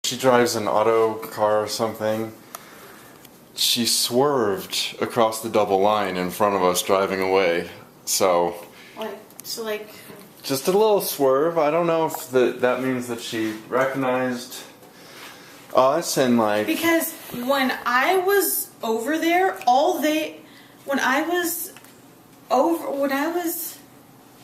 she drives an auto car or something. She swerved across the double line in front of us driving away. So just a little swerve. I don't know if that means that she recognized us and like... Because when I was over there, when I was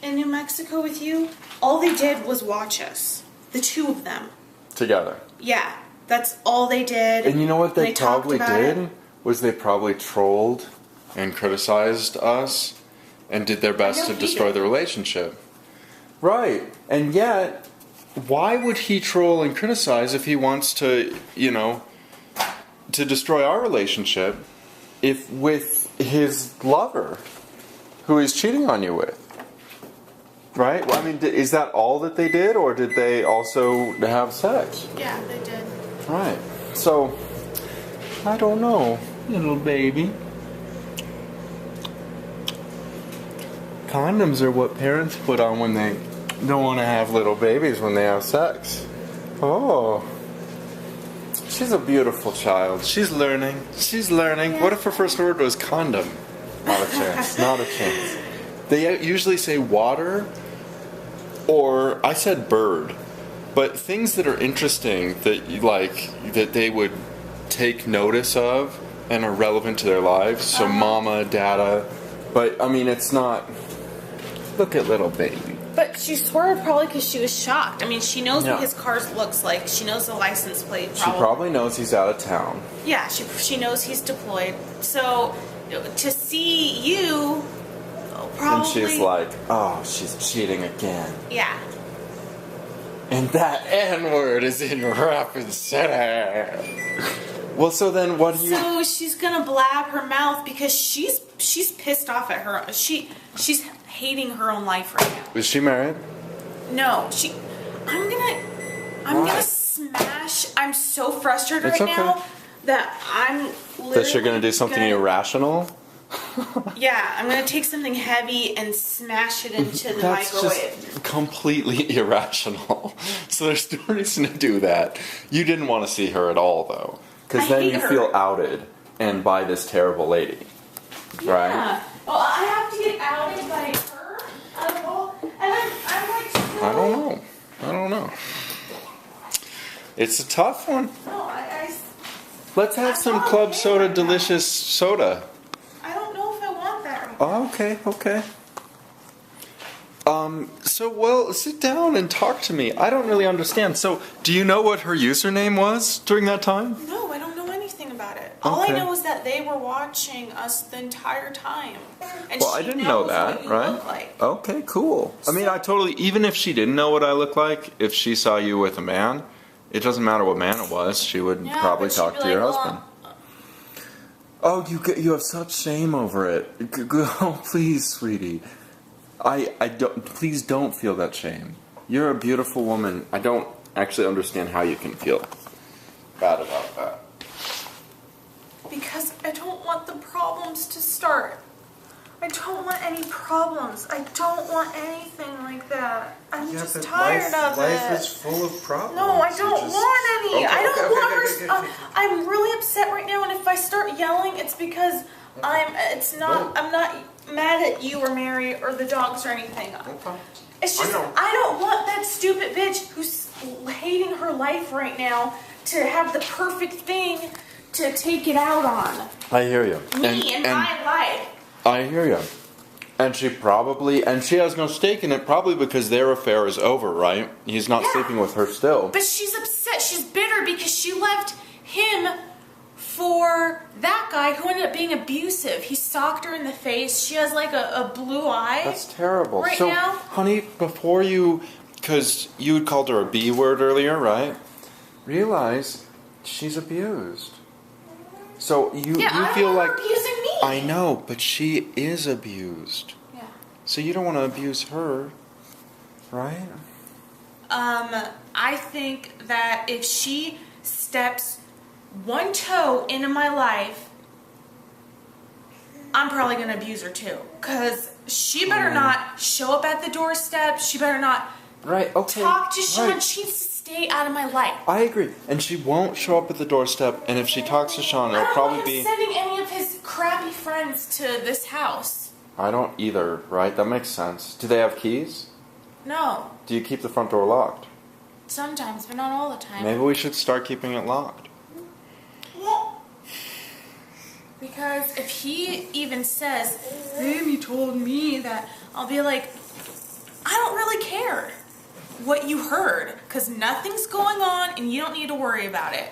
in New Mexico with you, all they did was watch us. The two of them. Together. Yeah. That's all they did. And you know what they probably did? Was they probably trolled and criticized us and did their best to destroy the relationship. Right. And yet, why would he troll and criticize if he wants to, you know, to destroy our relationship if with his lover who he's cheating on you with? Right? Well, I mean, is that all that they did, or did they also have sex? Yeah, they did. Right. So, I don't know, little baby. Condoms are what parents put on when they don't want to have little babies when they have sex. Oh. She's a beautiful child. She's learning. She's learning. Yeah. What if her first word was condom? Not a chance. Not a chance. They usually say water, or I said bird. But things that are interesting that that they would take notice of and are relevant to their lives. So mama, dada. But I mean, it's not. Look at little baby. But she swerved probably because she was shocked. I mean, she knows what his car looks like. She knows the license plate. She probably knows he's out of town. Yeah, she knows he's deployed. So to see you, probably. And she's like, oh, she's cheating again. Yeah. And that N-word is in Rapid City. Well, so then what do you... So she's gonna blab her mouth because she's pissed off at her. She's hating her own life right now. Is she married? No, I'm gonna smash. I'm so frustrated right now that I'm literally... That you're gonna do something irrational? Yeah, I'm gonna take something heavy and smash it into the microwave. That's just completely irrational. So there's no reason to do that. You didn't want to see her at all, though, because then you feel outed and by this terrible lady, right? Yeah. Well, I have to get outed by her out of all, and I'm like. I don't know. It's a tough one. No, Let's have some Club Soda delicious soda. Oh, okay. So, sit down and talk to me. I don't really understand. So, do you know what her username was during that time? No, I don't know anything about it. All I know is that they were watching us the entire time. And I didn't know that, right? Like. Okay, cool. I mean, even if she didn't know what I look like, if she saw you with a man, it doesn't matter what man it was, she would probably talk to your husband. Oh, you have such shame over it. Oh, please, sweetie. Please don't feel that shame. You're a beautiful woman. I don't actually understand how you can feel bad about that. Because I don't want the problems to start. I don't want any problems. I don't want anything like that. I'm just tired of it. Life is full of problems. No, I don't want any. I don't want her. I'm really upset right now, and if I start yelling, it's because I'm not mad at you or Mary or the dogs or anything. Okay. It's just I don't want that stupid bitch who's hating her life right now to have the perfect thing to take it out on. I hear you. Me and my life. I hear you. And she has no stake in it, probably because their affair is over, right? He's not sleeping with her still. But she's upset. She's bitter because she left him for that guy who ended up being abusive. He socked her in the face. She has like a blue eye. That's terrible. Right now? Honey, because you had called her a B word earlier, right? Realize she's abused. So you feel like abusing me. I know, but she is abused. Yeah. So you don't want to abuse her, right? I think that if she steps one toe into my life, I'm probably gonna abuse her too. Cause she better not show up at the doorstep. She better not talk to Sean. She needs to stay out of my life. I agree. And she won't show up at the doorstep, and if she talks to Sean, it'll probably be... I don't want him sending any of his crappy friends to this house. I don't either, right? That makes sense. Do they have keys? No. Do you keep the front door locked? Sometimes, but not all the time. Maybe we should start keeping it locked. Because if he even says, Amy told me that, I'll be like, I don't really care what you heard, because nothing's going on and you don't need to worry about it.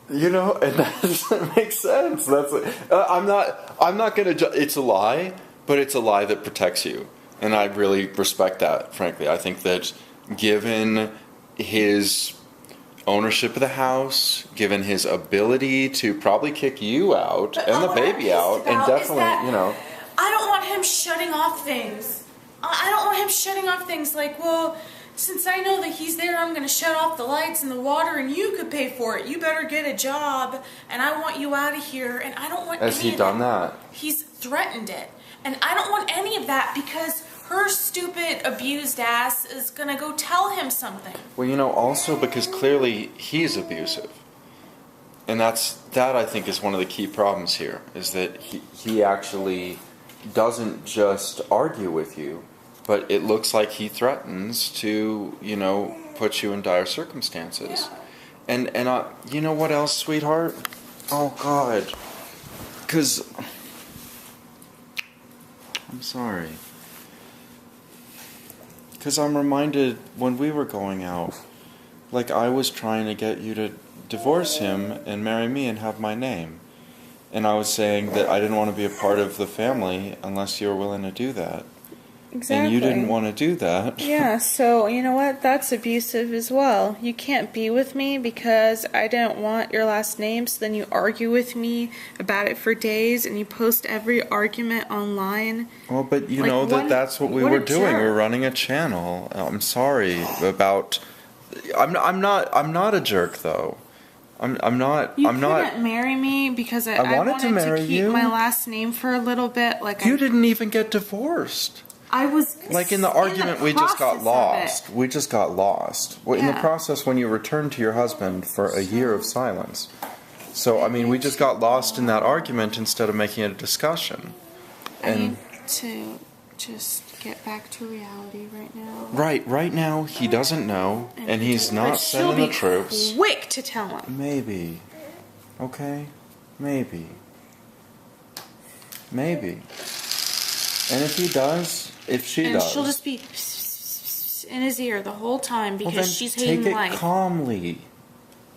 You know, and that doesn't make sense. That's I'm not gonna. It's a lie, but it's a lie that protects you, and I really respect that. Frankly, I think that given his ownership of the house, given his ability to probably kick you out But and the baby out, and definitely, you know, I don't want him shutting off things. I don't want him shutting off things like, well, since I know that he's there, I'm going to shut off the lights and the water, and you could pay for it. You better get a job, and I want you out of here. And I don't want. Has he done that? He's threatened it, and I don't want any of that because her stupid abused ass is going to go tell him something. Well, you know, also because clearly he's abusive. And that I think is one of the key problems here, is that he actually doesn't just argue with you, but it looks like he threatens to, you know, put you in dire circumstances. Yeah. And you know what else, sweetheart? Oh, God. Because... I'm sorry. Because I'm reminded when we were going out, like I was trying to get you to divorce him and marry me and have my name. And I was saying that I didn't want to be a part of the family unless you were willing to do that. Exactly. And you didn't want to do that. Yeah, so you know what? That's abusive as well. You can't be with me because I didn't want your last name, so then you argue with me about it for days and you post every argument online. Well, but you like, know that's what we were doing. Jerk. We were running a channel. I'm sorry about... I'm not a jerk, though. I'm not. You couldn't marry me because I wanted to keep my last name for a little bit. You didn't even get divorced. I was like in the argument. We just got lost. We just got lost in the process when you returned to your husband for a year of silence. So I mean, we just got lost in that argument instead of making it a discussion. I need to just get back to reality right now. Right now he doesn't know, and he's not sending the troops. Quick to tell him. Maybe. Okay? Maybe. And if he does, if she does... And she'll just be in his ear the whole time because she's hating life. Take it calmly.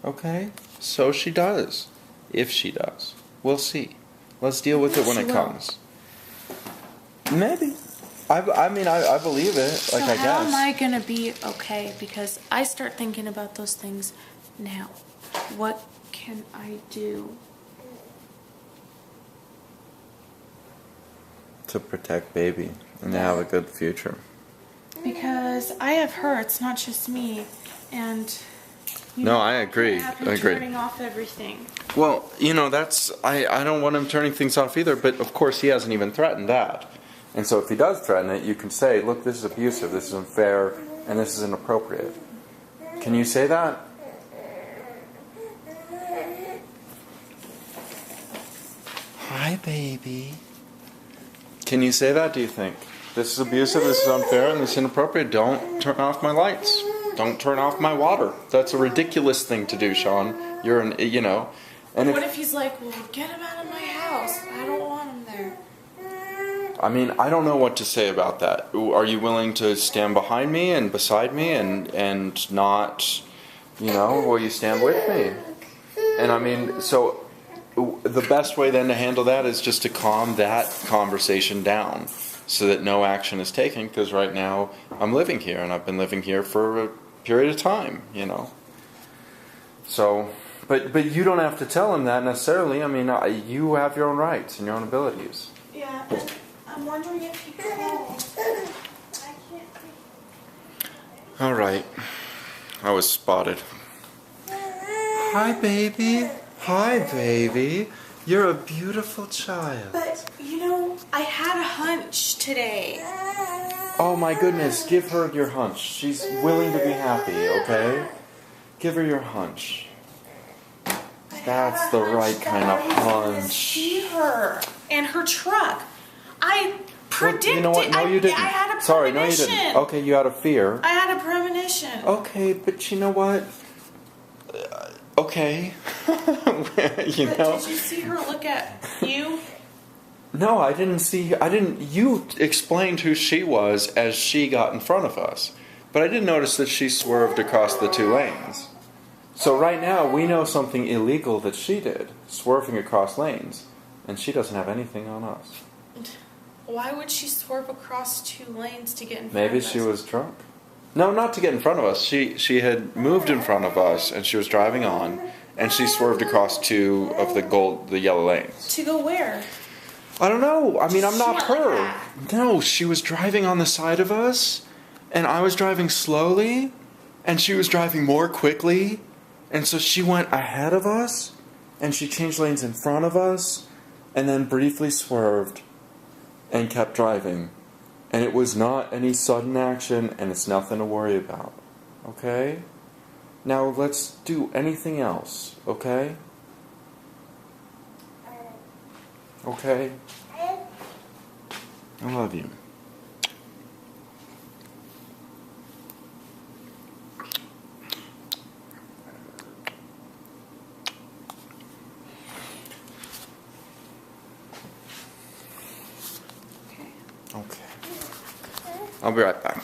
Okay? So she does. If she does. We'll see. Let's deal with it when it comes. Maybe. I mean, I believe it. Like, I guess. How am I going to be okay? Because I start thinking about those things now. What can I do? To protect baby and to have a good future. Because I have her, it's not just me. And I agree. Turning off everything. Well, you know, I don't want him turning things off either, but of course he hasn't even threatened that. And so if he does threaten it, you can say, look, this is abusive, this is unfair, and this is inappropriate. Can you say that? Hi, baby. Can you say that, do you think? This is abusive, this is unfair, and this is inappropriate. Don't turn off my lights. Don't turn off my water. That's a ridiculous thing to do, Sean. You're an, you know. And what if he's like, well, get him out of my house. I don't want him there. I mean, I don't know what to say about that. Are you willing to stand behind me and beside me and not, you know, will you stand with me? And I mean, so the best way then to handle that is just to calm that conversation down so that no action is taken, because right now I'm living here and I've been living here for a period of time, you know. So, but you don't have to tell him that necessarily. I mean, you have your own rights and your own abilities. Yeah, and I'm wondering if he calls. I can't think. All right. I was spotted. Hi, baby. Hi, baby. You're a beautiful child. But, you know, I had a hunch today. Oh my goodness, give her your hunch. She's willing to be happy, okay? Give her your hunch. That's the right kind of hunch. See her and her truck. I predicted. You know what? No, you didn't. I had a premonition. Sorry, no, you didn't. Okay, you had a fear. I had a premonition. Okay, but you know what? Okay. You But know. did you see her look at you? No, I didn't see. I didn't. You explained who she was as she got in front of us, but I did notice that she swerved across the 2 lanes. So right now we know something illegal that she did, swerving across lanes, and she doesn't have anything on us. Why would she swerve across 2 lanes to get in front Maybe of us? she was drunk. No, not to get in front of us. She had moved in front of us, and she was driving on, and she swerved across 2 of the yellow lanes. To go where? I don't know. I mean, I'm not She went her. like No, she was driving on the side of us, and I was driving slowly, and she was driving more quickly, and so she went ahead of us, and she changed lanes in front of us, and then briefly swerved, and kept driving. And it was not any sudden action, and it's nothing to worry about. Okay? Now let's do anything else, okay? Okay? I love you. Okay. I'll be right back.